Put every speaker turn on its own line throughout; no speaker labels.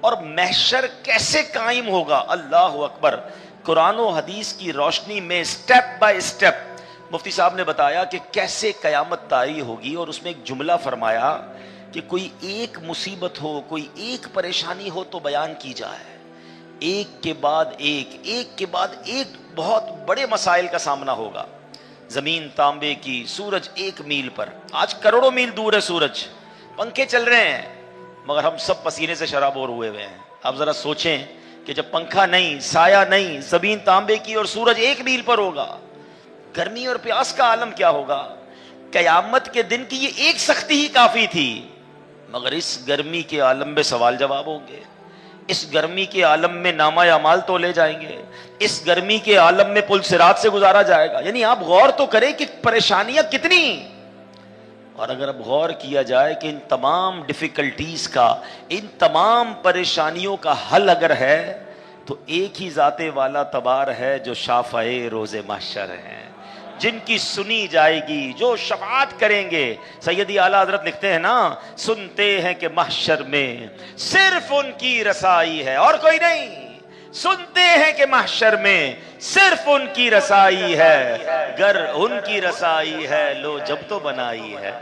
اور محشر کیسے قائم ہوگا. اللہ اکبر. قرآن و حدیث کی روشنی میں سٹیپ بائی سٹیپ مفتی صاحب نے بتایا کہ کیسے قیامت طاری ہوگی، اور اس میں ایک جملہ فرمایا کہ کوئی ایک مصیبت ہو، کوئی ایک پریشانی ہو تو بیان کی جائے. ایک کے بعد ایک کے بعد ایک بہت بڑے مسائل کا سامنا ہوگا. زمین تانبے کی، سورج 1 میل پر، آج کروڑوں میل دور ہے سورج، پنکھے چل رہے ہیں مگر ہم سب پسینے سے شرابور ہوئے ہیں. آپ ذرا سوچیں کہ جب پنکھا نہیں، سایہ نہیں، زمین تانبے کی اور سورج 1 میل پر ہوگا، گرمی اور پیاس کا عالم کیا ہوگا. قیامت کے دن کی یہ ایک سختی ہی کافی تھی، مگر اس گرمی کے عالم میں سوال جواب ہوں گے. اس گرمی کے عالم میں نامہ اعمال تولے جائیں گے. اس گرمی کے عالم میں پل صراط سے گزارا جائے گا. یعنی آپ غور تو کریں کہ پریشانیاں کتنی. اور اگر اب غور کیا جائے کہ ان تمام ڈیفیکلٹیز کا، ان تمام پریشانیوں کا حل اگر ہے تو ایک ہی ذات والا تبار ہے جو شافع روز محشر ہیں، جن کی سنی جائے گی، جو شفاعت کریں گے. سیدی اعلیٰ حضرت لکھتے ہیں نا، سنتے ہیں کہ محشر میں صرف ان کی رسائی ہے اور کوئی نہیں. سنتے ہیں کہ محشر میں صرف ان کی رسائی ہے، گر ان کی رسائی ہے لو جب تو بنائی ہے.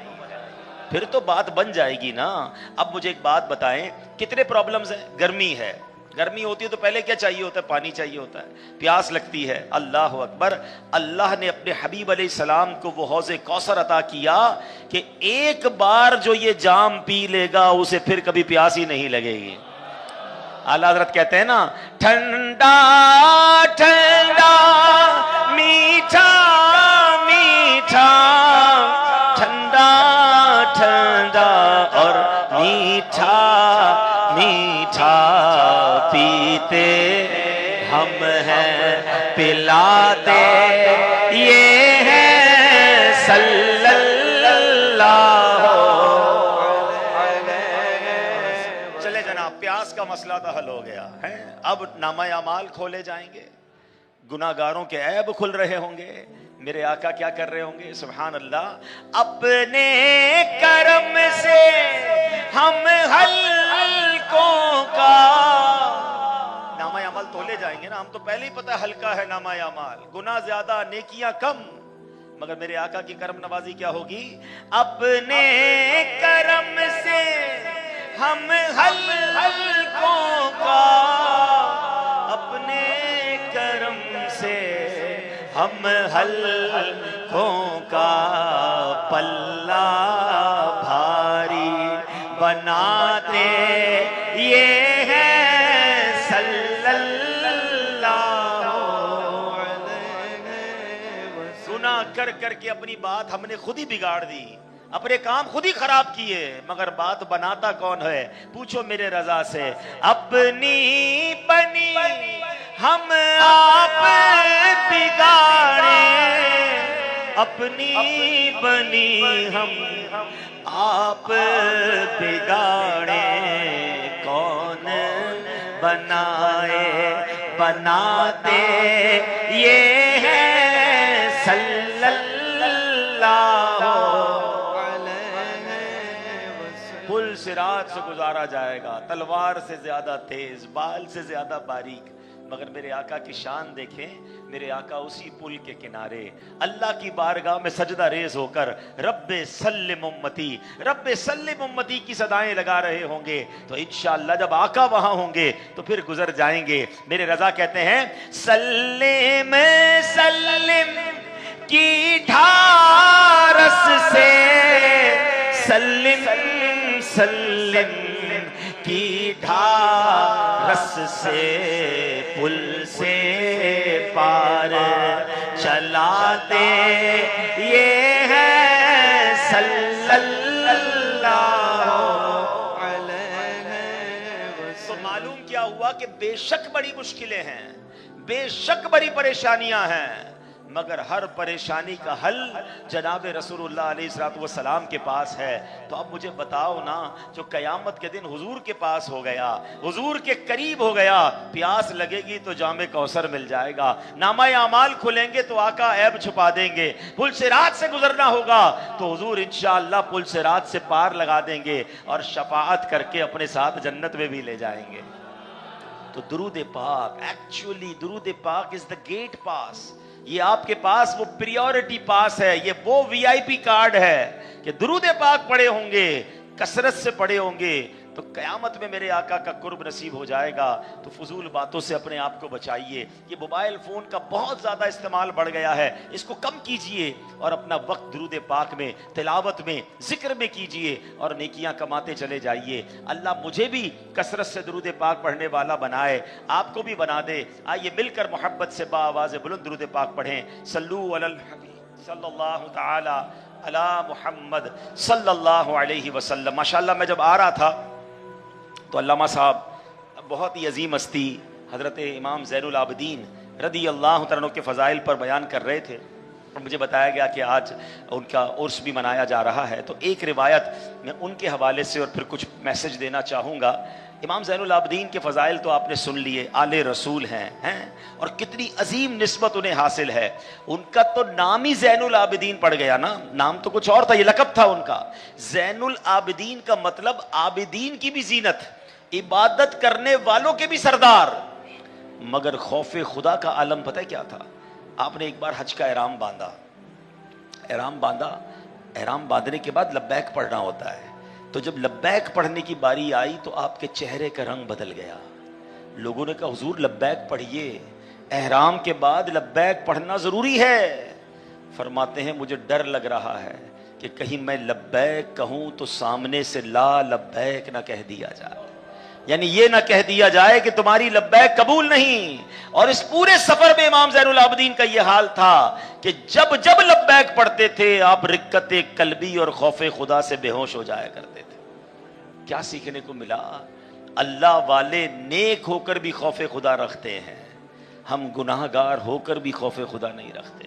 پھر تو بات بن جائے گی نا. اب مجھے ایک بات بتائیں، کتنے پرابلمز ہیں. گرمی ہے، گرمی ہوتی ہے تو پہلے کیا چاہیے ہوتا ہے؟ پانی چاہیے ہوتا ہے. پیاس لگتی ہے. اللہ اکبر. اللہ نے اپنے حبیب علیہ السلام کو وہ حوض کوثر عطا کیا کہ ایک بار جو یہ جام پی لے گا اسے پھر کبھی پیاس ہی نہیں لگے گی. اعلیٰ حضرت کہتے ہیں نا، ٹھنڈا ٹھنڈا میٹھا میٹھا، ٹھنڈا ٹھنڈا اور میٹھا میٹھا پیتے ہم ہیں پلاتے یہ ہے صلی اللہ. چلے جناب، پیاس کا مسئلہ تو حل ہو گیا ہے. اب نامہ اعمال کھولے جائیں گے، گناہ گاروں کے عیب کھل رہے ہوں گے. میرے آقا کیا کر رہے ہوں گے؟ سبحان اللہ. اپنے کرم سے ہم ہلکوں کا نامہ اعمال تولے جائیں گے نا. ہم تو پہلے ہی پتہ ہے ہلکا ہے نامہ اعمال، گناہ زیادہ نیکیاں کم. مگر میرے آقا کی کرم نوازی کیا ہوگی؟ اپنے کرم سے ہم ہلکوں کا، اپنے کرم سے ہم ہلکوں کا پلہ بھاری بناتے یہ ہے صلی اللہ. گناہ کر کر کے اپنی بات ہم نے خود ہی بگاڑ دی، اپنے کام خود ہی خراب کیے، مگر بات بناتا کون ہے؟ پوچھو میرے رضا سے. اپنی بنی ہم آپ بگاڑے، اپنی بنی ہم آپ بگاڑے، کون بنائے بناتے یہ ہے صلی اللہ. پل صراط سے گزارا جائے گا، تلوار سے زیادہ تیز، بال سے زیادہ باریک. مگر میرے آقا کی شان دیکھیں. میرے آقا اسی پل کے کنارے اللہ کی بارگاہ میں سجدہ ریز ہو کر رب سلم امتی، رب سلم امتی کی صدائیں لگا رہے ہوں گے. تو انشاءاللہ جب آقا وہاں ہوں گے تو پھر گزر جائیں گے. میرے رضا کہتے ہیں، سلم سلم کی ڈھارس سے، سلم سلم کی ڈھارس سے، پل سے پار چلاتے یہ ہے صلی اللہ علیہ وسلم. تو معلوم کیا ہوا کہ بے شک بڑی مشکلیں ہیں، بے شک بڑی پریشانیاں ہیں، مگر ہر پریشانی کا حل جناب رسول اللہ علیہ السلام کے پاس ہے۔ تو اب مجھے بتاؤ نا، جو قیامت کے دن حضور کے پاس ہو گیا، حضور کے قریب ہو گیا، پیاس لگے گی تو جام کوثر مل جائے گا، نامہ اعمال کھلیں گے تو آقا عیب چھپا دیں گے، پل صراط سے گزرنا ہوگا تو حضور انشاءاللہ پل صراط سے پار لگا دیں گے اور شفاعت کر کے اپنے ساتھ جنت میں بھی لے جائیں گے۔ تو درود پاک، ایکچولی درود پاک از دا گیٹ پاس، یہ آپ کے پاس وہ پریورٹی پاس ہے، یہ وہ وی آئی پی کارڈ ہے کہ درود پاک پڑھے ہوں گے، کثرت سے پڑھے ہوں گے تو قیامت میں میرے آقا کا قرب نصیب ہو جائے گا۔ تو فضول باتوں سے اپنے آپ کو بچائیے۔ یہ موبائل فون کا بہت زیادہ استعمال بڑھ گیا ہے، اس کو کم کیجئے اور اپنا وقت درود پاک میں، تلاوت میں، ذکر میں کیجئے اور نیکیاں کماتے چلے جائیے۔ اللہ مجھے بھی کثرت سے درود پاک پڑھنے والا بنائے، آپ کو بھی بنا دے۔ آئیے مل کر محبت سے باآواز بلند درود پاک پڑھیں۔ صلو علی الحبیب صلی اللہ تعالی علی محمد صلی اللہ علیہ وسلم۔ ماشاءاللہ میں جب آ رہا تھا تو علامہ صاحب بہت ہی عظیم ہستی حضرت امام زین العابدین رضی اللہ تعالیٰ عنہ کے فضائل پر بیان کر رہے تھے اور مجھے بتایا گیا کہ آج ان کا عرس بھی منایا جا رہا ہے۔ تو ایک روایت میں ان کے حوالے سے اور پھر کچھ میسج دینا چاہوں گا۔ امام زین العابدین کے فضائل تو آپ نے سن لیے، آل رسول ہیں اور کتنی عظیم نسبت انہیں حاصل ہے۔ ان کا تو نام ہی زین العابدین پڑ گیا نا، نام تو کچھ اور تھا، یہ لقب تھا ان کا۔ زین العابدین کا مطلب عابدین کی بھی زینت، عبادت کرنے والوں کے بھی سردار۔ مگر خوف خدا کا عالم پتہ ہے کیا تھا؟ آپ نے ایک بار حج کا احرام باندھا، احرام باندھنے کے بعد لبیک پڑھنا ہوتا ہے۔ تو جب لبیک پڑھنے کی باری آئی تو آپ کے چہرے کا رنگ بدل گیا۔ لوگوں نے کہا حضور لبیک پڑھیے، احرام کے بعد لبیک پڑھنا ضروری ہے۔ فرماتے ہیں مجھے ڈر لگ رہا ہے کہ کہیں میں لبیک کہوں تو سامنے سے لا لبیک نہ کہہ دیا جائے، یعنی یہ نہ کہہ دیا جائے کہ تمہاری لبیک قبول نہیں۔ اور اس پورے سفر میں امام زین العابدین کا یہ حال تھا کہ جب جب لبیک پڑھتے تھے آپ رقت قلبی اور خوف خدا سے بے ہوش ہو جایا کرتے تھے۔ کیا سیکھنے کو ملا؟ اللہ والے نیک ہو کر بھی خوف خدا رکھتے ہیں، ہم گناہ گار ہو کر بھی خوف خدا نہیں رکھتے۔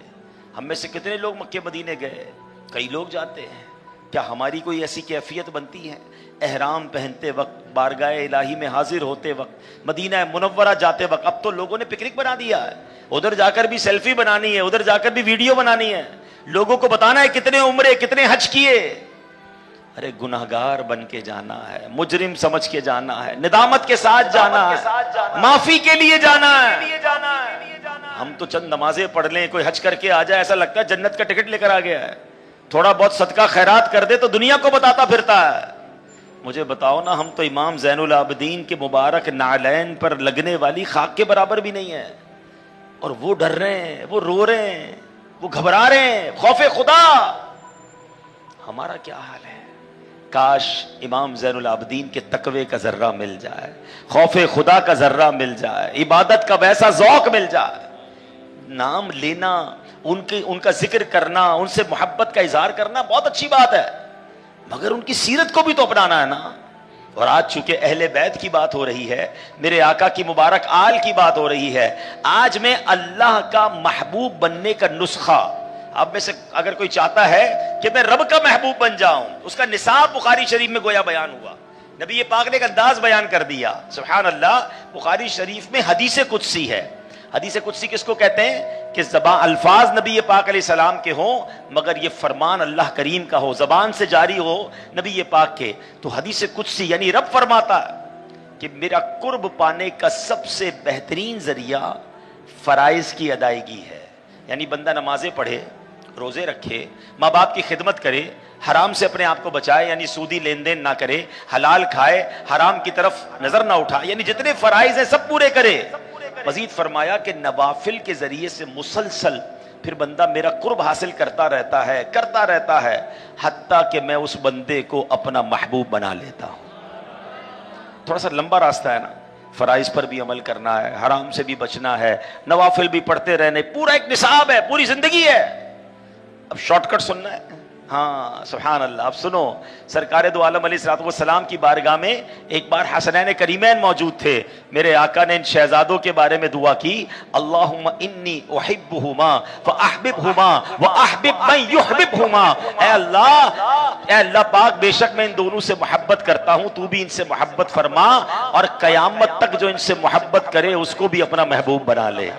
ہم میں سے کتنے لوگ مکے مدینے گئے؟ کئی لوگ جاتے ہیں، کیا ہماری کوئی ایسی کیفیت بنتی ہے؟ احرام پہنتے وقت، بارگاہ الہی میں حاضر ہوتے وقت، مدینہ منورہ جاتے وقت، اب تو لوگوں نے پکنک بنا دیا ہے، ادھر جا کر بھی سیلفی بنانی ہے، ادھر جا کر بھی ویڈیو بنانی ہے، لوگوں کو بتانا ہے کتنے عمرے کتنے حج کیے۔ ارے گناہگار بن کے جانا ہے، مجرم سمجھ کے جانا ہے، ندامت کے ساتھ جانا ہے، معافی کے لیے جانا ہے۔ ہم تو چند نمازیں پڑھ لیں، کوئی حج کر کے آ جائے ایسا لگتا ہے جنت کا ٹکٹ لے کر آ گیا ہے، تھوڑا بہت صدقہ خیرات کر دے تو دنیا کو بتاتا پھرتا ہے۔ مجھے بتاؤ نا، ہم تو امام زین العابدین کے مبارک نعلین پر لگنے والی خاک کے برابر بھی نہیں ہے، اور وہ ڈر رہے ہیں، وہ رو رہے ہیں، وہ گھبرا رہے ہیں، خوف خدا۔ ہمارا کیا حال ہے؟ کاش امام زین العابدین کے تقوی کا ذرہ مل جائے، خوف خدا کا ذرہ مل جائے، عبادت کا ویسا ذوق مل جائے۔ نام لینا، ان کا ذکر کرنا، ان سے محبت کا اظہار کرنا بہت اچھی بات ہے، مگر ان کی سیرت کو بھی تو اپنانا ہے نا۔ اور آج چونکہ اہل بیت کی بات ہو رہی ہے، میرے آقا کی مبارک آل کی بات ہو رہی ہے، آج میں اللہ کا محبوب بننے کا نسخہ، اب میں سے اگر کوئی چاہتا ہے کہ میں رب کا محبوب بن جاؤں، اس کا نصاب بخاری شریف میں گویا بیان ہوا، نبی پاک نے ایک انداز بیان کر دیا۔ سبحان اللہ، بخاری شریف میں حدیث قدسی ہے۔ حدیث قدسی کس کو کہتے ہیں؟ کہ زبان الفاظ نبی پاک علیہ السلام کے ہوں مگر یہ فرمان اللہ کریم کا ہو، زبان سے جاری ہو نبی پاک کے، تو حدیث قدسی یعنی رب فرماتا ہے کہ میرا قرب پانے کا سب سے بہترین ذریعہ فرائض کی ادائیگی ہے، یعنی بندہ نمازیں پڑھے، روزے رکھے، ماں باپ کی خدمت کرے، حرام سے اپنے آپ کو بچائے یعنی سودی لین دین نہ کرے، حلال کھائے، حرام کی طرف نظر نہ اٹھائے، یعنی جتنے فرائض ہیں سب پورے کرے۔ مزید فرمایا کہ نوافل کے ذریعے سے مسلسل پھر بندہ میرا قرب حاصل کرتا رہتا ہے حتیٰ کہ میں اس بندے کو اپنا محبوب بنا لیتا ہوں۔ تھوڑا سا لمبا راستہ ہے نا، فرائض پر بھی عمل کرنا ہے، حرام سے بھی بچنا ہے، نوافل بھی پڑھتے رہنے، پورا ایک نصاب ہے، پوری زندگی ہے۔ اب شارٹ کٹ سننا ہے، ہاں سبحان اللہ. اب سنو, سرکار دو عالم علیہ الصلوۃ والسلام کی بارگاہ میں ایک بار حسنین کریمین موجود تھے. میرے آقا نے ان شہزادوں کے بارے میں دعا کی, اللہم انی احبہما فاحببہما واحبب من یحببہما. اے اللہ پاک, بے شک میں ان دونوں سے محبت کرتا ہوں, تو بھی ان سے محبت فرما, اور قیامت تک جو ان سے محبت کرے اس کو بھی اپنا محبوب بنا لے.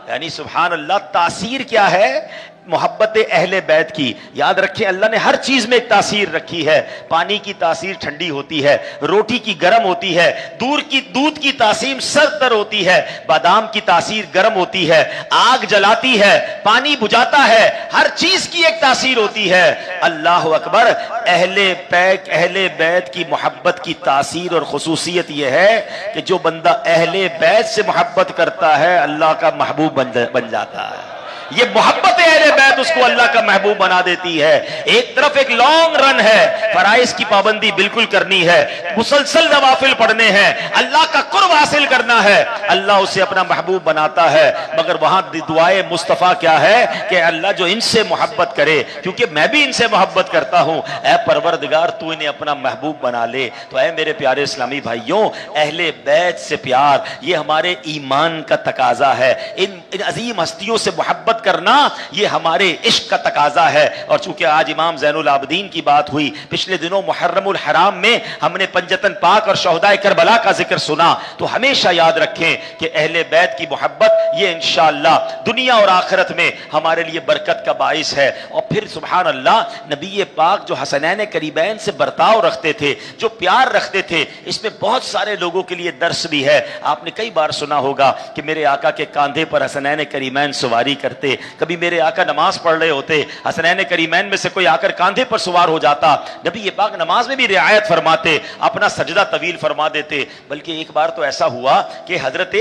یعنی سبحان اللہ, تاثیر کیا ہے محبت اہل بیت کی. یاد رکھیں اللہ نے ہر چیز میں ایک تاثیر رکھی ہے. پانی کی تاثیر ٹھنڈی ہوتی ہے, روٹی کی گرم ہوتی ہے, دودھ کی تاثیر سرد ہوتی ہے, بادام کی تاثیر گرم ہوتی ہے, آگ جلاتی ہے, پانی بجھاتا ہے, ہر چیز کی ایک تاثیر ہوتی ہے. اللہ اکبر. اہل بیت کی محبت کی تاثیر اور خصوصیت یہ ہے کہ جو بندہ اہل بیت سے محبت کرتا ہے اللہ کا محبوب بن جاتا ہے. یہ محبت اہل بیت اس کو اللہ کا محبوب بنا دیتی ہے. ایک طرف ایک لانگ رن ہے, فرائض کی پابندی بالکل کرنی ہے, مسلسل نوافل پڑھنے ہیں, اللہ کا قرب حاصل کرنا ہے, اللہ اسے اپنا محبوب بناتا ہے. مگر وہاں دعائے مصطفیٰ کیا ہے کہ اللہ جو ان سے محبت کرے, کیونکہ میں بھی ان سے محبت کرتا ہوں, اے پروردگار تو انہیں اپنا محبوب بنا لے. تو اے میرے پیارے اسلامی بھائیوں, اہل بیت سے پیار یہ ہمارے ایمان کا تقاضا ہے. ان عظیم ہستیوں سے محبت کرنا یہ ہمارے عشق کا تقاضا ہے. اور چونکہ آج امام زین العابدین کی بات ہوئی, پچھلے دنوں محرم الحرام میں ہم نے پنجتن پاک اور شہدائے کربلا کا ذکر سنا, تو ہمیشہ یاد رکھیں کہ اہل بیت کی محبت یہ انشاءاللہ دنیا اور آخرت میں ہمارے لیے برکت کا باعث ہے. اور پھر سبحان اللہ, نبی پاک جو حسنین کریمین سے برتاؤ رکھتے تھے, جو پیار رکھتے تھے, اس میں بہت سارے لوگوں کے لیے درس بھی ہے. آپ نے کئی بار سنا ہوگا کہ میرے آقا کے کاندھے پر حسنین کریمین سواری کرتے. کبھی میرے آقا نماز پڑھ رہے ہوتے, حسنین کریمین میں سے کوئی آ کر کاندھے پر سوار ہو جاتا, نبی پاک نماز میں بھی رعایت فرماتے, اپنا سجدہ طویل فرما دیتے. بلکہ ایک بار تو ایسا ہوا کہ حضرت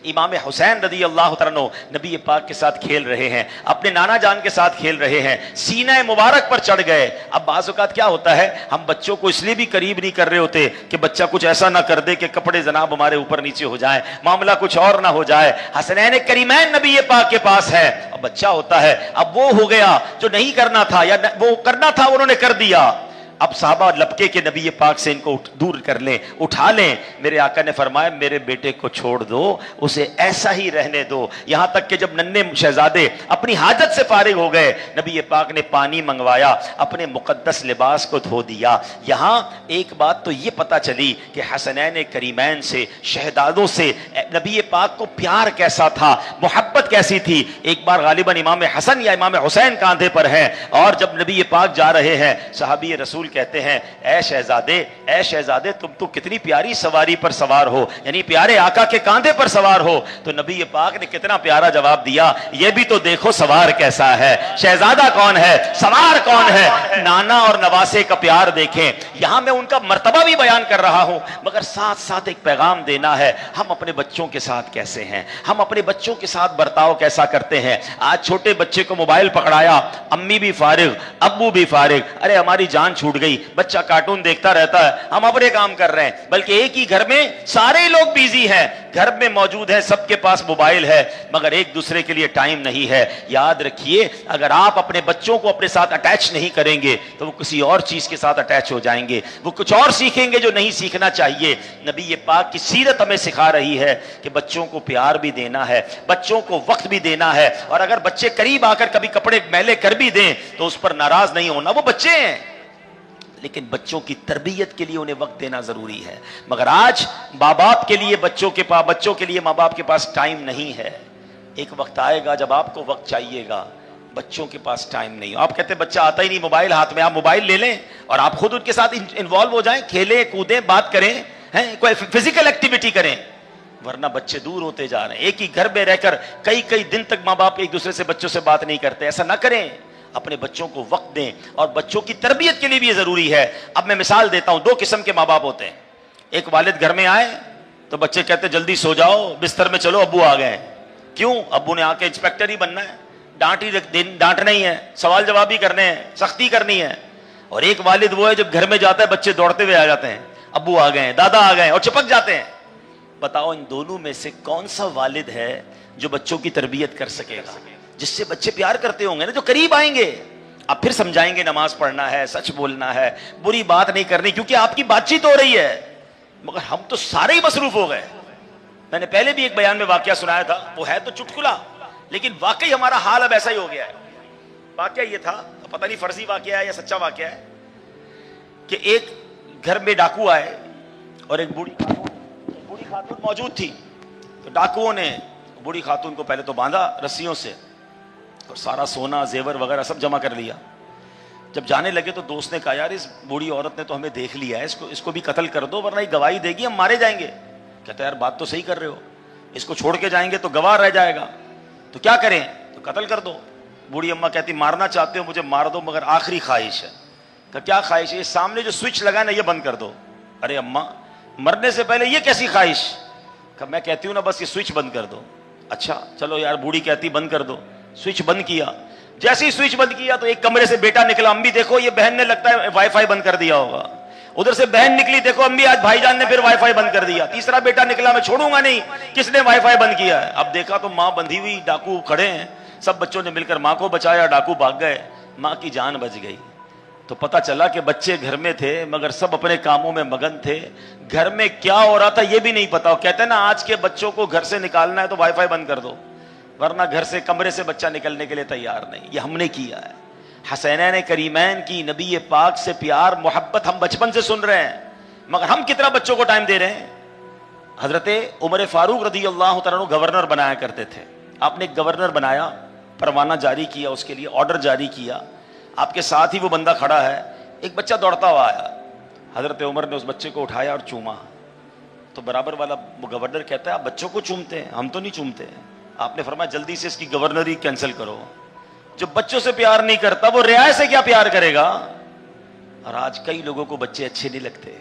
امام حسین رضی اللہ تعالیٰ عنہ نبی پاک کے ساتھ کھیل رہے ہیں, اپنے نانا جان کے ساتھ کھیل رہے ہیں, سینہ مبارک پر چڑھ گئے. اب بعض اوقات کیا ہوتا ہے, ہم بچوں کو اس لیے بھی قریب نہیں کر رہے ہوتے کہ بچہ کچھ ایسا نہ کر دے کہ کپڑے جناب ہمارے اوپر نیچے ہو جائیں, معاملہ کچھ اور نہ ہو جائے. حسنین کریمین نبی پاک کے پاس ہے, اب بچہ ہوتا ہے, اب وہ ہو گیا جو نہیں کرنا تھا, یا وہ کرنا تھا انہوں نے کر دیا. اب صحابہ لپکے کے نبی پاک سے ان کو دور کر لیں, اٹھا لیں. میرے آقا نے فرمایا میرے بیٹے کو چھوڑ دو, اسے ایسا ہی رہنے دو. یہاں تک کہ جب ننھے شہزادے اپنی حاجت سے فارغ ہو گئے, نبی پاک نے پانی منگوایا, اپنے مقدس لباس کو دھو دیا. یہاں ایک بات تو یہ پتہ چلی کہ حسنین کریمین سے, شہزادوں سے نبی پاک کو پیار کیسا تھا, محبت کیسی تھی. ایک بار غالباً امام حسن یا امام حسین کاندھے پر ہیں, اور جب نبی پاک جا رہے ہیں, صحابی رسول کہتے ہیں اے شہزادے تم تو کتنی پیاری سواری پر سوار ہو, یعنی پیارے آقا کے کاندھے پر سوار ہو. تو نبی پاک نے کتنا پیارا جواب دیا, یہ بھی تو دیکھو سوار کیسا ہے, شہزادہ کون ہے, سوار کون ہے. نانا اور نواسے کا پیار دیکھیں. یہاں میں ان کا مرتبہ بھی بیان کر رہا ہوں, مگر ساتھ ساتھ ایک پیغام دینا ہے, ہم اپنے بچوں کے ساتھ کیسے ہیں, ہم اپنے بچوں کے ساتھ برتاؤ کیسا کرتے ہیں. آج چھوٹے بچے کو موبائل پکڑایا, امی بھی فارغ, ابو بھی فارغ, ارے ہماری جان چھوٹ گئی, بچہ کارٹون دیکھتا رہتا ہے, ہم اپنے کام کر رہے ہیں. بلکہ ایک ہی گھر میں سارے لوگ بیزی ہیں, گھر میں موجود ہیں, سب کے پاس موبائل ہے, مگر ایک دوسرے کے لیے ٹائم نہیں ہے. یاد رکھیے اگر آپ اپنے بچوں کو اپنے ساتھ اٹیچ نہیں کریں گے تو وہ کسی اور چیز کے ساتھ اٹیچ ہو جائیں گے, وہ کچھ اور سیکھیں گے جو نہیں سیکھنا چاہیے. نبی پاک کی سیرت ہمیں سکھا رہی ہے کہ بچوں کو پیار بھی دینا ہے, بچوں کو وقت بھی دینا ہے, اور اگر بچے قریب آ کر کبھی کپڑے میلے کر بھی دیں تو اس پر ناراض نہیں ہونا, وہ بچے ہیں, لیکن بچوں کی تربیت کے لیے انہیں وقت دینا ضروری ہے. مگر آج ماں باپ کے لیے بچوں کے لیے ماں باپ کے پاس ٹائم نہیں ہے. ایک وقت آئے گا جب آپ کو وقت چاہیے گا, بچوں کے پاس ٹائم نہیں. آپ کہتے ہیں بچہ آتا ہی نہیں, موبائل ہاتھ میں, آپ موبائل لے لیں اور آپ خود ان کے ساتھ انوالو ہو جائیں, کھیلیں کودیں, بات کریں, کوئی فزیکل ایکٹیویٹی کریں, ورنہ بچے دور ہوتے جا رہے ہیں. ایک ہی گھر میں رہ کر کئی دن تک ماں باپ ایک دوسرے سے بچوں سے بات نہیں کرتے. ایسا نہ کریں, اپنے بچوں کو وقت دیں, اور بچوں کی تربیت کے لیے بھی یہ ضروری ہے. اب میں مثال دیتا ہوں, دو قسم کے ماں باپ ہوتے ہیں. ایک والد گھر میں آئے تو بچے کہتے جلدی سو جاؤ, بستر میں چلو, ابو آ گئے. کیوں؟ ابو نے آ کے انسپیکٹر ہی بننا ہے, ڈانٹنا ہی ہے, سوال جواب ہی کرنے ہیں, سختی کرنی ہے. اور ایک والد وہ ہے جب گھر میں جاتا ہے بچے دوڑتے ہوئے آ جاتے ہیں, ابو آ گئے, دادا آ گئے, اور چپک جاتے ہیں. بتاؤ ان دونوں میں سے کون سا والد ہے جو بچوں کی تربیت کر سکے گا, جس سے بچے پیار کرتے ہوں گے نا, جو قریب آئیں گے. آپ پھر سمجھائیں گے نماز پڑھنا ہے، سچ بولنا ہے، بری بات نہیں کرنی، کیونکہ آپ کی بات چیت ہو رہی ہے، مگر ہم تو سارے ہی مصروف ہو گئے۔ میں نے پہلے بھی ایک بیان میں واقعہ سنایا تھا، وہ ہے تو چٹکلا، لیکن واقعی ہمارا حال اب ایسا ہی ہو گیا ہے۔ واقعہ یہ تھا، پتہ نہیں فرضی واقعہ ہے یا سچا واقعہ ہے، کہ ایک گھر میں ڈاکو آئے اور ایک بوڑھی خاتون موجود تھی۔ تو ڈاکوؤں نے بوڑھی خاتون کو پہلے تو باندھا رسیوں سے اور سارا سونا زیور وغیرہ سب جمع کر لیا۔ جب جانے لگے تو دوست نے کہا یار اس بوڑھی عورت نے تو ہمیں دیکھ لیا ہے، اس کو بھی قتل کر دو ورنہ یہ گواہی دے گی، ہم مارے جائیں گے۔ کہتا ہے یار بات تو صحیح کر رہے ہو، اس کو چھوڑ کے جائیں گے تو گواہ رہ جائے گا، تو کیا کریں؟ تو قتل کر دو۔ بوڑھی اماں کہتی مارنا چاہتے ہو مجھے مار دو، مگر آخری خواہش ہے۔ کہ کیا خواہش ہے؟ یہ سامنے جو سوئچ لگا نا یہ بند کر دو۔ ارے اماں مرنے سے پہلے یہ کیسی خواہش؟ کہ میں کہتی ہوں نا بس یہ سوئچ بند کر دو۔ اچھا چلو یار، بوڑھی کہتی بند کر دو، سوئچ بند کیا۔ جیسے ہی سوئچ بند کیا تو ایک کمرے سے بیٹا نکلا، امی دیکھو یہ بہن نے لگتا ہے وائی فائی بند کر دیا ہوگا۔ ادھر سے بہن نکلی، دیکھو امی آج بھائی جان نے پھر وائی فائی بند کر دیا۔ تیسرا بیٹا نکلا، میں چھوڑوں گا نہیں، کس نے وائی فائی بند کیا ہے؟ اب دیکھا تو ماں بندھی ہوئی، ڈاکو کھڑے ہیں، سب بچوں نے مل کر ماں کو بچایا، ڈاکو بھاگ گئے، ماں کی جان بچ گئی۔ تو پتہ چلا کہ بچے گھر میں تھے مگر سب اپنے کاموں میں مگن تھے، گھر میں کیا ہو رہا تھا یہ بھی نہیں پتا۔ کہتے ہیں نا آج کے بچوں کو گھر سے نکالنا ہے تو وائی فائی بند کر دو، ورنہ گھر سے کمرے سے بچہ نکلنے کے لیے تیار نہیں۔ یہ ہم نے کیا ہے۔ حسینین کریمین کی نبی پاک سے پیار محبت ہم بچپن سے سن رہے ہیں، مگر ہم کتنا بچوں کو ٹائم دے رہے ہیں؟ حضرت عمر فاروق رضی اللہ تعالیٰ عنہ گورنر بنایا کرتے تھے۔ آپ نے ایک گورنر بنایا، پروانہ جاری کیا، اس کے لیے آرڈر جاری کیا، آپ کے ساتھ ہی وہ بندہ کھڑا ہے، ایک بچہ دوڑتا ہوا آیا، حضرت عمر نے اس بچے کو اٹھایا اور چوما۔ تو برابر والا گورنر کہتا ہے آپ بچوں کو چومتے ہیں، ہم تو نہیں چومتے۔ آپ نے فرمایا جلدی سے اس کی گورنری کینسل کرو، جو بچوں سے پیار نہیں کرتا وہ رعایا سے کیا پیار کرے گا؟ اور آج کئی لوگوں کو بچے اچھے نہیں لگتے۔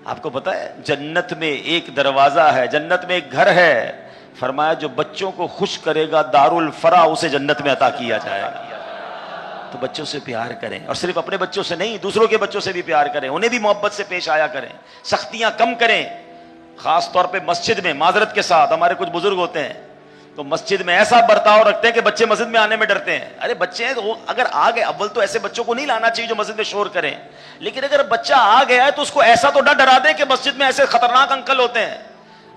آپ کو پتا ہے جنت میں ایک دروازہ ہے، جنت میں ایک گھر ہے، فرمایا جو بچوں کو خوش کرے گا دارالفرا اسے جنت میں عطا کیا جائے گا۔ تو بچوں سے پیار کریں، اور صرف اپنے بچوں سے نہیں دوسروں کے بچوں سے بھی پیار کریں، انہیں بھی محبت سے پیش آیا کریں، سختیاں کم کریں۔ خاص طور پہ مسجد میں معذرت کے ساتھ ہمارے کچھ بزرگ ہوتے ہیں تو مسجد میں ایسا برتاؤ رکھتے ہیں کہ بچے مسجد میں آنے میں ڈرتے ہیں۔ ارے بچے ہیں تو اگر آ گئے، اول تو ایسے بچوں کو نہیں لانا چاہیے جو مسجد میں شور کریں، لیکن اگر بچہ آ گیا ہے تو اس کو ایسا تو نہ ڈرا دیں کہ مسجد میں ایسے خطرناک انکل ہوتے ہیں،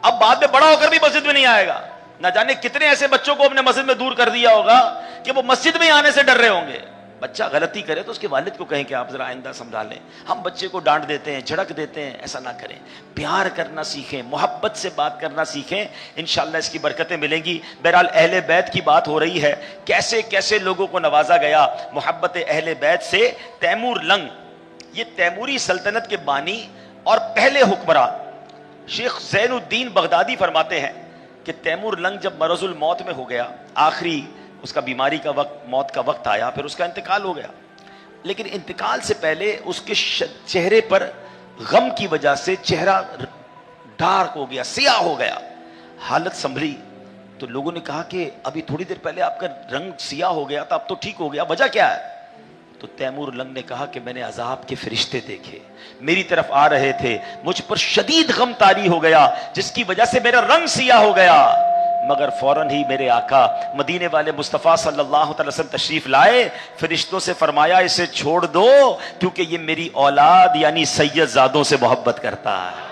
اب بعد میں بڑا ہو کر بھی مسجد میں نہیں آئے گا۔ نہ جانے کتنے ایسے بچوں کو اپنے مسجد میں دور کر دیا ہوگا کہ وہ مسجد میں آنے سے ڈر رہے ہوں گے۔ بچہ غلطی کرے تو اس کے والد کو کہیں کہ آپ ذرا آئندہ سمجھا لیں۔ ہم بچے کو ڈانٹ دیتے ہیں، جھڑک دیتے ہیں، ایسا نہ کریں، پیار کرنا سیکھیں، محبت سے بات کرنا سیکھیں، انشاءاللہ اس کی برکتیں ملیں گی۔ بہرحال اہل بیت کی بات ہو رہی ہے، کیسے کیسے لوگوں کو نوازا گیا محبت اہل بیت سے۔ تیمور لنگ، یہ تیموری سلطنت کے بانی اور پہلے حکمران شیخ زین الدین بغدادی فرماتے ہیں کہ تیمور لنگ جب مرض الموت میں ہو گیا، آخری اس کا بیماری کا وقت، موت کا وقت آیا، پھر اس کا انتقال ہو گیا، لیکن انتقال سے پہلے اس کے چہرے پر غم کی وجہ سے چہرہ ڈارک ہو گیا، سیاہ ہو گیا۔ حالت سنبھلی تو لوگوں نے کہا کہ ابھی تھوڑی دیر پہلے آپ کا رنگ سیاہ ہو گیا تھا، اب تو ٹھیک ہو گیا، وجہ کیا ہے؟ تو تیمور لنگ نے کہا کہ میں نے عذاب کے فرشتے دیکھے، میری طرف آ رہے تھے، مجھ پر شدید غم طاری ہو گیا جس کی وجہ سے میرا رنگ سیاہ ہو گیا، مگر فوراً ہی میرے آقا مدینے والے مصطفیٰ صلی اللہ علیہ وسلم تشریف لائے، فرشتوں سے فرمایا اسے چھوڑ دو کیونکہ یہ میری اولاد یعنی سید زادوں سے محبت کرتا ہے۔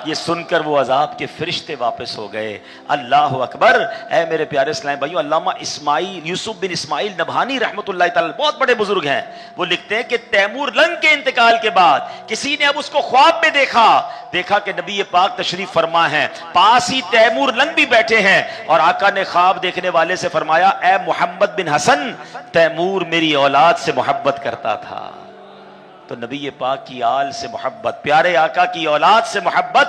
یہ سن کر وہ عذاب کے فرشتے واپس ہو گئے۔ اللہ اکبر۔ اے میرے پیارے اسلام بھائیو، علامہ اسماعیل یوسف بن اسماعیل نبہانی رحمۃ اللہ تعالی بہت بڑے بزرگ ہیں، وہ لکھتے ہیں کہ تیمور لنگ کے انتقال کے بعد کسی نے اب اس کو خواب میں دیکھا کہ نبی پاک تشریف فرما ہے، پاس ہی تیمور لنگ بھی بیٹھے ہیں، اور آقا نے خواب دیکھنے والے سے فرمایا اے محمد بن حسن، تیمور میری اولاد سے محبت کرتا تھا۔ تو نبی پاک کی آل سے محبت، پیارے آقا کی اولاد سے محبت،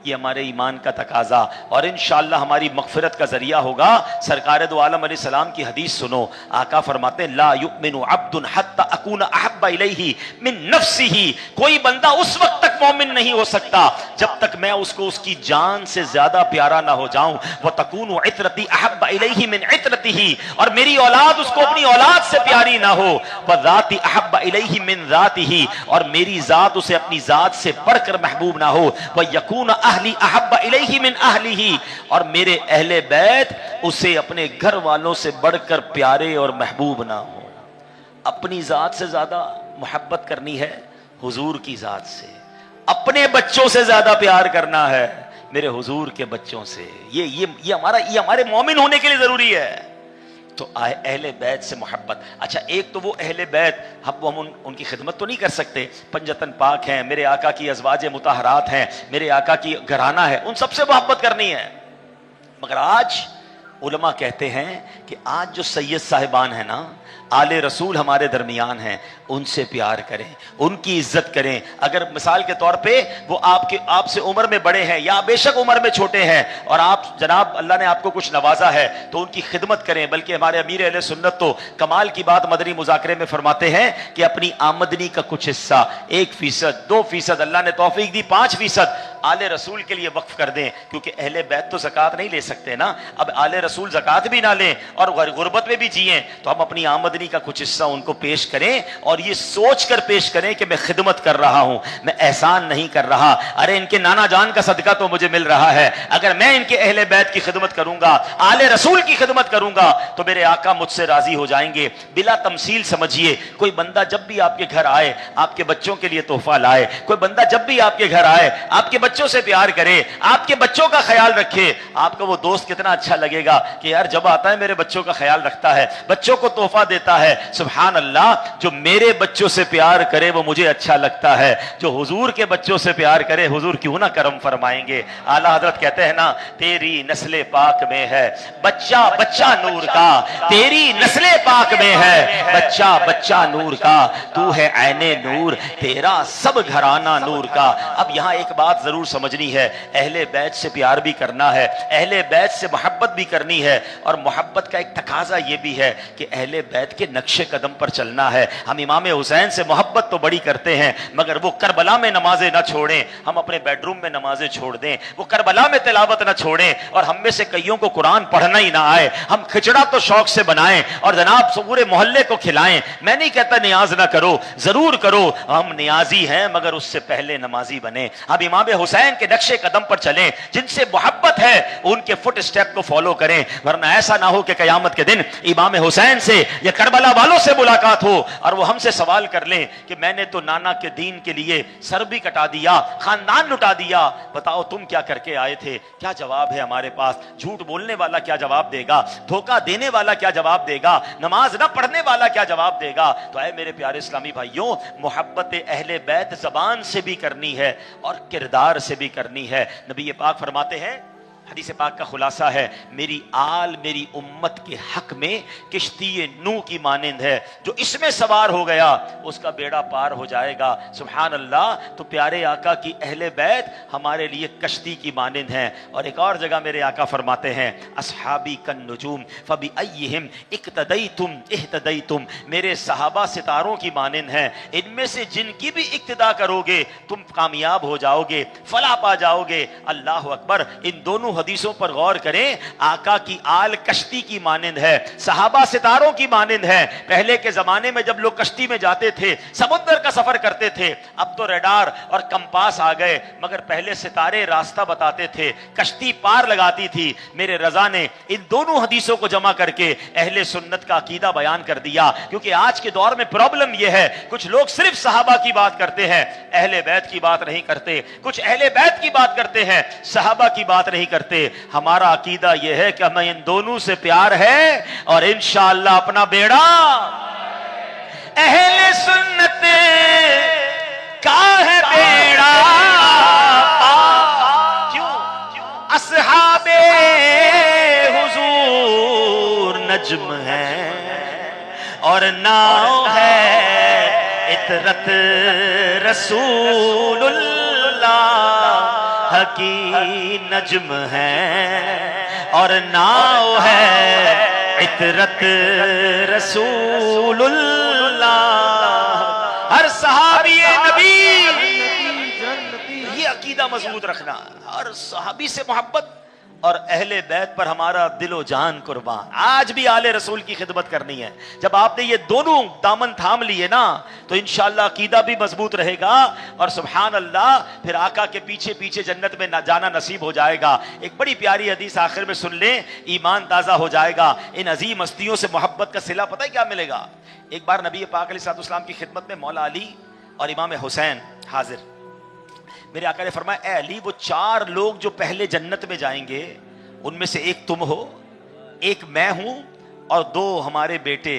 یہ ہمارے ایمان کا تقاضا اور انشاءاللہ ہماری مغفرت کا ذریعہ ہوگا۔ سرکار دو عالم علیہ السلام کی حدیث سنو، آقا فرماتے ہیں لا یؤمن عبد حتی اکون احب الیہ من نفسہ، کوئی بندہ اس وقت تک مومن نہیں ہو سکتا جب تک میں اس کو اس کی جان سے زیادہ پیارا نہ ہو جاؤں۔ وتکون عترتی احب الیہ من عترتہ، اور میری اولاد اس کو اپنی اولاد سے پیاری نہ ہو۔ وذاتی احب الیہ من ذاتہ، اور میری ذات اسے اپنی ذات سے بڑھ کر محبوب نہ ہو۔ ویکون اہلی احب الیہ من اہلہ، اور میرے اہل بیت اسے اپنے گھر والوں سے بڑھ کر پیارے اور محبوب نہ ہو۔ اپنی ذات سے زیادہ محبت کرنی ہے حضور کی ذات سے، اپنے بچوں سے زیادہ پیار کرنا ہے میرے حضور کے بچوں سے. یہ ہمارے مومن ہونے کے لیے ضروری ہے. تو اہل بیت سے محبت. اچھا ایک تو وہ اہل بیت، ہم ان کی خدمت تو نہیں کر سکتے، پنجتن پاک ہیں، میرے آقا کی ازواج مطہرات ہیں، میرے آقا کی گھرانہ ہے، ان سب سے محبت کرنی ہے. مگر آج علماء کہتے ہیں کہ آج جو سید صاحبان ہیں نا، آل رسول ہمارے درمیان ہیں، ان سے پیار کریں، ان کی عزت کریں. اگر مثال کے طور پہ وہ آپ سے عمر میں بڑے ہیں یا بے شک عمر میں چھوٹے ہیں، اور آپ جناب اللہ نے آپ کو کچھ نوازا ہے تو ان کی خدمت کریں. بلکہ ہمارے امیر اہل سنت تو کمال کی بات مدنی مذاکرے میں فرماتے ہیں کہ اپنی آمدنی کا کچھ حصہ 1%، 2%، اللہ نے توفیق دی 5% آل رسول کے لیے وقف کر دیں. کیونکہ اہل بیت تو زکوٰۃ نہیں لے سکتے نا. اب آل رسول زکوٰۃ بھی نہ لیں اور غربت میں بھی جئیں تو ہم اپنی آمدنی کا کچھ حصہ ان کو پیش کریں، اور یہ سوچ کر پیش کریں کہ میں خدمت کر رہا ہوں، میں احسان نہیں کر رہا. ارے ان کے نانا جان کا صدقہ تو مجھے مل رہا ہے. اگر میں ان کے اہل بیت کی خدمت کروں گا، آل رسول کی خدمت کروں گا تو میرے آقا مجھ سے راضی ہو جائیں گے. بلا تمثیل سمجھیے، کوئی بندہ جب بھی آپ کے گھر آئے آپ کے بچوں کے لیے تحفہ لائے، کوئی بندہ جب بھی آپ کے گھر آئے آپ کے بچوں سے پیار کرے، آپ کے بچوں کا خیال رکھے، آپ کا وہ دوست کتنا اچھا لگے گا کہ یار جب آتا ہے میرے بچوں کا خیال رکھتا ہے، بچوں کو تحفہ دیتا ہے. سبحان اللہ، جو میرے بچوں سے پیار کرے وہ مجھے اچھا لگتا ہے. جو حضور کے بچوں سے پیار کرے حضور کیوں نہ کرم فرمائیں گے. اعلی حضرت کہتے ہیں نا، تیری نسل پاک میں ہے بچہ بچہ نور کا، تیری نسل پاک میں ہے بچہ بچہ نور کا، تو ہے عین نور، تیرا سب گھرانہ نور کا. اب یہاں ایک بات ضرور سمجھنی ہے، اہل بیت سے پیار بھی کرنا ہے، اہل بیت سے محبت بھی کرنی ہے. اور محبت کا ایک تقاضا یہ بھی ہے کہ اہل بیت کے نقش قدم پر چلنا ہے. ہم امام حسین سے محبت تو بڑی کرتے ہیں مگر وہ کربلا میں نمازیں نہ چھوڑیں، ہم اپنے بیڈ روم میں نمازیں چھوڑ دیں، وہ کربلا میں تلاوت نہ چھوڑیں. اور ہم میں سے کئیوں کو قرآن پڑھنا ہی نہ آئے، ہم کھچڑا تو شوق سے بنائیں اور جناب پورے محلے کو کھلائیں. میں نہیں کہتا نیاز نہ کرو، ضرور کرو، ہم نیازی ہیں مگر اس سے پہلے نمازی بنیں. اب امام حسین کے نقش قدم پر چلیں، جن سے محبت ہے ان کے فٹ اسٹیپ کو فالو کریں. ورنہ ایسا نہ ہو کہ قیامت کے دن امام حسین سے یا کربلا والوں سے ملاقات ہو اور وہ ہم سے سوال کر لیں کہ میں نے تو نانا کے دین کے لیے سر بھی کٹا دیا، خاندان لٹا دیا، بتاؤ تم کیا کر کے آئے تھے. کیا جواب ہے ہمارے پاس؟ جھوٹ بولنے والا کیا جواب دے گا؟ دھوکہ دینے والا کیا جواب دے گا؟ نماز نہ پڑھنے والا کیا جواب دے گا؟ تو اے میرے پیارے اسلامی بھائیوں، محبت اہل بیت زبان سے بھی کرنی ہے اور کردار سے بھی کرنی ہے. نبی پاک فرماتے ہیں، حدیث پاک کا خلاصہ ہے، میری آل میری امت کے حق میں کشتی نوح کی مانند ہے، جو اس میں سوار ہو گیا اس کا بیڑا پار ہو جائے گا. سبحان اللہ. تو پیارے آقا کی اہل بیت ہمارے لیے کشتی کی مانند ہیں. اور ایک اور جگہ میرے آقا فرماتے ہیں، اصحابی کالنجوم فبأیہم اقتدیتم اہتدیتم، میرے صحابہ ستاروں کی مانند ہیں، ان میں سے جن کی بھی اقتدا کرو گے تم کامیاب ہو جاؤ گے، فلاح پا جاؤ گے. اللہ اکبر. ان دونوں حدیثوں پر غور کریں. آقا کی آل کشتی کی مانند ہے، صحابہ ستاروں کی مانند ہے. پہلے کے زمانے میں جب لوگ کشتی میں جاتے تھے سمندر کا سفر کرتے تھے، اب تو ریڈار اور کمپاس آ گئے، مگر پہلے ستارے راستہ بتاتے تھے، کشتی پار لگاتی تھی. میرے رضا نے ان دونوں حدیثوں کو جمع کر کے اہل سنت کا عقیدہ بیان کر دیا. کیونکہ آج کے دور میں پرابلم یہ ہے، کچھ لوگ صرف صحابہ کی بات کرتے ہیں، اہل بیت کی بات نہیں کرتے، کچھ اہل بیت کی بات کرتے ہیں، صحابہ کی بات نہیں کرتے. ہمارا عقیدہ یہ ہے کہ ہمیں ان دونوں سے پیار ہے اور انشاءاللہ اپنا بیڑا اہل سنت کا ہے بیڑا. کیوں؟ اصحاب حضور نجم ہے اور ناؤ ہے عطرت رسول اللہ کی نجم ہے اور ناؤ ہے عطرت رسول اللہ. ہر صحابی نبی یہ عقیدہ مضبوط رکھنا، ہر صحابی سے محبت اور اہل بیت پر ہمارا دل و جان قربان. آج بھی آل رسول کی خدمت کرنی ہے. جب آپ نے یہ دونوں دامن تھام لیے نا تو انشاءاللہ عقیدہ بھی مضبوط رہے گا اور سبحان اللہ پھر آقا کے پیچھے پیچھے جنت میں جانا نصیب ہو جائے گا. ایک بڑی پیاری حدیث آخر میں سن لیں, ایمان تازہ ہو جائے گا. ان عظیم ہستیوں سے محبت کا صلہ پتہ ہے کیا ملے گا. ایک بار نبی پاک علیہ الصلوۃ والسلام کی خدمت میں مولا علی اور امام حسین حاضر. میرے آقا نے فرمایا اے علی, وہ 4 لوگ جو پہلے جنت میں جائیں گے ان میں سے ایک تم ہو, ایک میں ہوں, اور 2 ہمارے بیٹے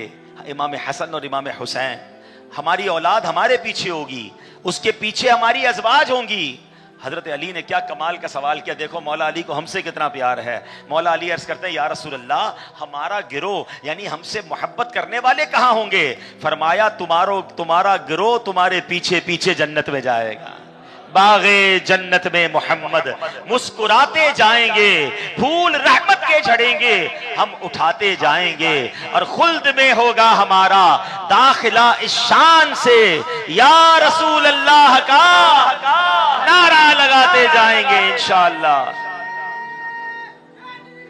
امام حسن اور امام حسین. ہماری اولاد ہمارے پیچھے ہوگی, اس کے پیچھے ہماری ازواج ہوں گی. حضرت علی نے کیا کمال کا سوال کیا, دیکھو مولا علی کو ہم سے کتنا پیار ہے. مولا علی عرض کرتے ہیں یا رسول اللہ, ہمارا گروہ یعنی ہم سے محبت کرنے والے کہاں ہوں گے؟ فرمایا تمہارا گروہ تمہارے پیچھے پیچھے جنت میں جائے گا. باغ جنت میں محمد مسکراتے جائیں گے, پھول رحمت کے جھڑیں گے, ہم اٹھاتے جائیں گے, اور خلد میں ہوگا ہمارا داخلہ اس شان سے یا رسول اللہ کا نعرہ لگاتے جائیں گے انشاءاللہ.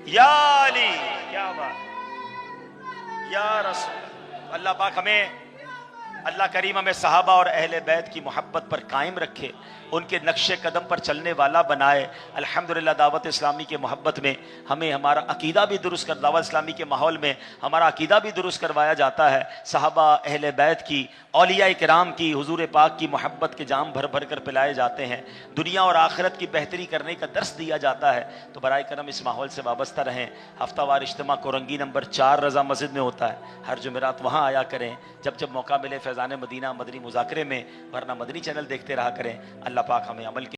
یا علی, کیا بات, یا رسول اللہ. پاک ہمیں, اللہ کریم ہمیں صحابہ اور اہل بیت کی محبت پر قائم رکھے, ان کے نقش قدم پر چلنے والا بنائے. الحمدللہ دعوت اسلامی کے محبت میں ہمیں ہمارا عقیدہ بھی درست کر, دعوت اسلامی کے ماحول میں ہمارا عقیدہ بھی درست کروایا جاتا ہے. صحابہ اہل بیت کی, اولیاء کرام کی, حضور پاک کی محبت کے جام بھر بھر کر پلائے جاتے ہیں. دنیا اور آخرت کی بہتری کرنے کا درس دیا جاتا ہے. تو برائے کرم اس ماحول سے وابستہ رہیں. ہفتہ وار اجتماع کورنگی نمبر 4 رضا مسجد میں ہوتا ہے, ہر جمعرات وہاں آیا کریں جب جب موقع ملے. فیضان مدینہ مدنی مذاکرے میں, ورنہ مدنی چینل دیکھتے رہا کریں. اللہ پاک ہمیں عمل کی